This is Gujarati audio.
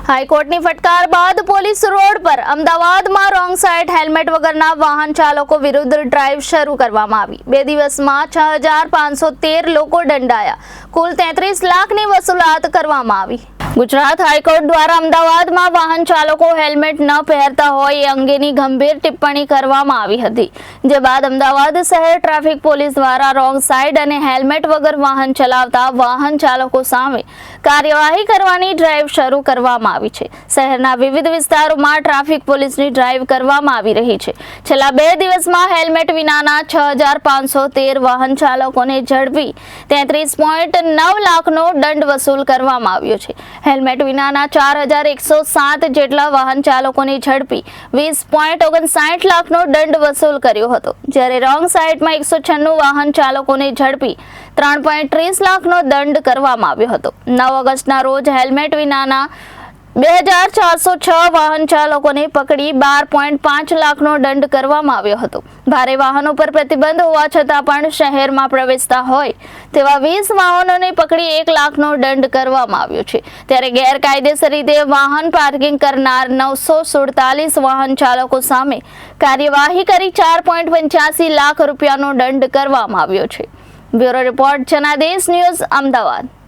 હાઈકોર્ટની ફટકાર બાદ પોલીસ રોડ પર અમદાવાદમાં રોંગ સાઈડ હેલ્મેટ વગરના વાહન ચાલકો વિરુદ્ધ ડ્રાઈવ શરૂ કરવામાં આવી। 2 દિવસમાં 6513 લોકો દંડાયા। કુલ 33 લાખની વસૂલાત કરવામાં આવી। ગુજરાત હાઈકોર્ટ દ્વારા અમદાવાદમાં વાહન ચાલકો હેલ્મેટ ન પહેરતા હોય એ અંગેની ગંભીર ટિપ્પણી કરવામાં આવી હતી, જે બાદ અમદાવાદ શહેર ટ્રાફિક પોલીસ દ્વારા રોંગ સાઈડ અને હેલ્મેટ વગર વાહન ચલાવતા વાહન ચાલકો સામે કાર્યવાહી કરવાની ડ્રાઈવ શરૂ કરવામાં આવી છે। શહેરના વિવિધ વિસ્તારોમાં ટ્રાફિક પોલીસની ડ્રાઈવ કરવામાં આવી રહી છે। છેલ્લા 2 દિવસમાં હેલ્મેટ વિનાના 6513 વાહન ચાલકોને ઝડપી 33.9 લાખનો દંડ વસૂલ કરવામાં આવ્યો છે। હેલ્મેટ વિનાના 4107 જેટલા વાહન ચાલકોને ઝડપી 20.59 લાખનો દંડ વસૂલ કર્યો હતો, જ્યારે રોંગ સાઈડમાં 196 વાહન ચાલકોને ઝડપી 3.30 લાખનો દંડ કરવામાં આવ્યો હતો। 9 ઓગસ્ટના રોજ હેલ્મેટ વિનાના 2406 વાહન ચાલકોને પકડી 12.5 લાખનો દંડ કરવામાં આવ્યો હતો। ભારે વાહનો પર પ્રતિબંધ હોવા છતાં પણ શહેરમાં પ્રવેશતા હોય તેવા 20 વાહનોને પકડી 1 લાખનો દંડ કરવામાં આવ્યો છે, ત્યારે ગેરકાયદેસર રીતે વાહન પાર્કિંગ કરનાર 947 વાહન ચાલકો સામે કાર્યવાહી કરી 4.85 લાખ રૂપિયાનો દંડ કરવામાં આવ્યો છે। Bureau report Janadesh news, Ahmedabad.